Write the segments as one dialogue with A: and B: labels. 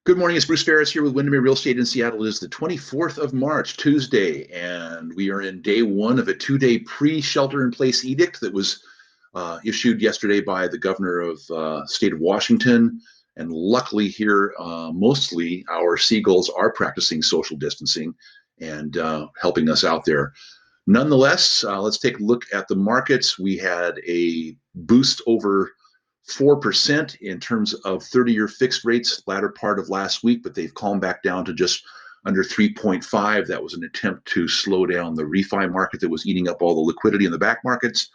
A: Good morning, it's Bruce Phares here with Windermere Real Estate in Seattle. It is the 24th of March, Tuesday, and we are in day one of a two-day pre-shelter-in-place edict that was issued yesterday by the governor of state of Washington. And luckily here, mostly our seagulls are practicing social distancing and helping us out there. Nonetheless, let's take a look at the markets. We had a boost over 4% in terms of 30-year fixed rates latter part of last week, but they've calmed back down to just under 3.5. That was an attempt to slow down the refi market that was eating up all the liquidity in the back markets.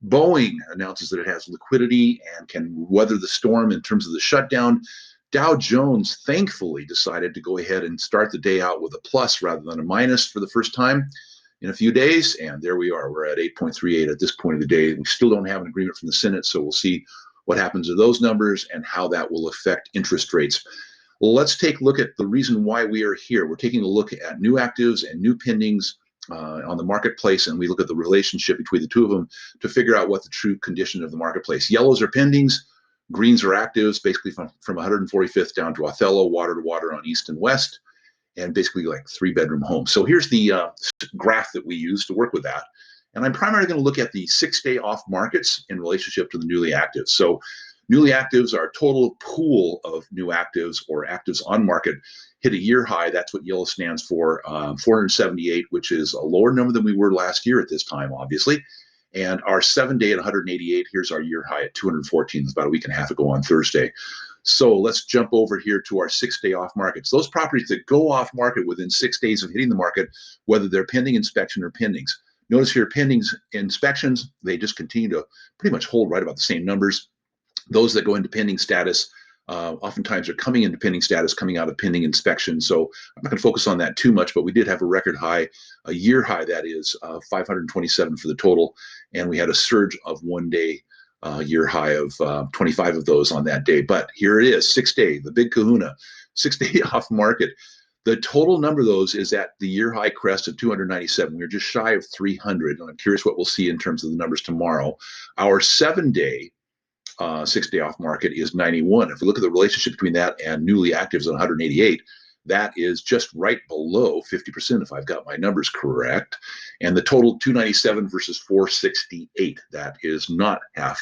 A: Boeing announces that it has liquidity and can weather the storm in terms of the shutdown. Dow Jones thankfully decided to go ahead and start the day out with a plus rather than a minus for the first time in a few days, and there we are. We're at 8.38 at this point of the day. We still don't have an agreement from the Senate, so we'll see what happens to those numbers and how that will affect interest rates. Well, let's take a look at the reason why we are here. We're taking a look at new actives and new pendings on the marketplace, and we look at the relationship between the two of them to figure out what the true condition of the marketplace. Yellows are pendings, greens are actives, basically from 145th down to Othello, water to water on east and west, and basically like 3-bedroom homes. So here's the graph that we use to work with that. And I'm primarily going to look at the 6-day off markets in relationship to the newly actives. So newly actives, our total pool of new actives or actives on market hit a year high. That's what yellow stands for, 478, which is a lower number than we were last year at this time, obviously. And our 7-day at 188, here's our year high at 214. It's about a week and a half ago on Thursday. So let's jump over here to our 6-day off markets. Those properties that go off market within 6 days of hitting the market, whether they're pending inspection or pendings. Notice here, pending inspections, they just continue to pretty much hold right about the same numbers. Those that go into pending status, oftentimes are coming into pending status, coming out of pending inspection. So I'm not going to focus on that too much, but we did have a record high, a year high, that is 527 for the total. And we had a surge of 1-day year high of 25 of those on that day. But here it is, 6-day, the big kahuna, 6-day off market. The total number of those is at the year high crest of 297. We're just shy of 300. And I'm curious what we'll see in terms of the numbers tomorrow. Our 7-day, 6-day off market is 91. If we look at the relationship between that and newly actives at 188, that is just right below 50% if I've got my numbers correct. And the total 297 versus 468, that is not half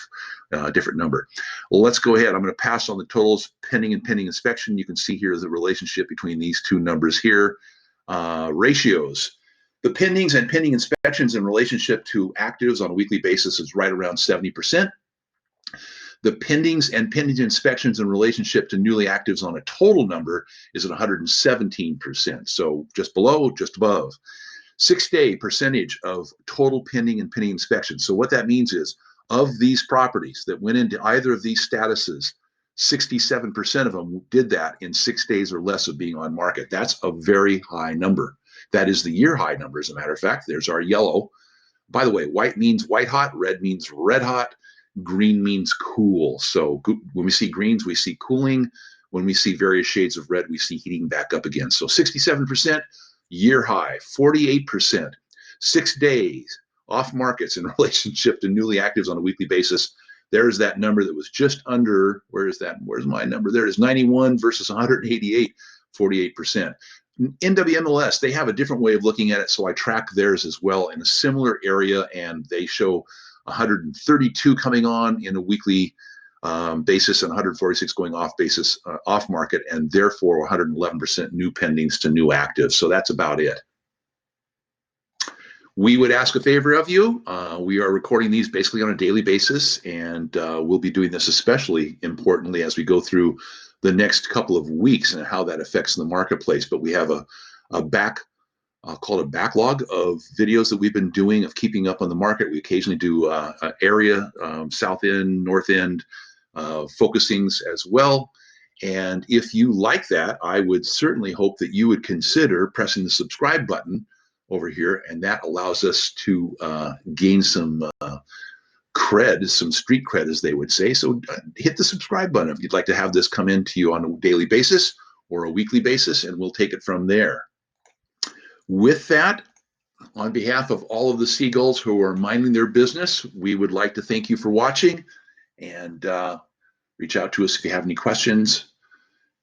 A: a different number. Well, let's go ahead. I'm going to pass on the totals pending and pending inspection. You can see here the relationship between these two numbers here. Ratios. The pendings and pending inspections in relationship to actives on a weekly basis is right around 70%. The pendings and pending inspections in relationship to newly actives on a total number is at 117%. So just below, just above. 6-day percentage of total pending and pending inspections. So what that means is, of these properties that went into either of these statuses, 67% of them did that in 6 days or less of being on market. That's a very high number. That is the year high number, as a matter of fact. There's our yellow. By the way, white means white hot, red means red hot. Green means cool. So when we see greens, we see cooling. When we see various shades of red, we see heating back up again. So 67% year high, 48%, 6 days off markets in relationship to newly actives on a weekly basis. There's that number that was just under, where is that? Where's my number? There it is, 91 versus 188, 48%. NWMLS, they have a different way of looking at it, so I track theirs as well in a similar area, and they show 132 coming on in a weekly basis and 146 going off basis, off market, and therefore 111% new pendings to new actives. So that's about it. We would ask a favor of you. We are recording these basically on a daily basis, and we'll be doing this especially importantly as we go through the next couple of weeks and how that affects the marketplace. But we have a called a backlog of videos that we've been doing of keeping up on the market. We occasionally do area, south end, north end focusings as well. And if you like that, I would certainly hope that you would consider pressing the subscribe button over here, and that allows us to gain some cred, some street cred, as they would say. So hit the subscribe button if you'd like to have this come in to you on a daily basis or a weekly basis, and we'll take it from there. With that, on behalf of all of the seagulls who are minding their business, we would like to thank you for watching, and reach out to us if you have any questions.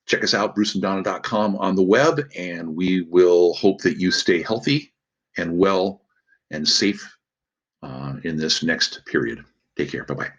A: Check us out, BruceandDonna.com on the web, and we will hope that you stay healthy and well and safe in this next period. Take care. Bye-bye.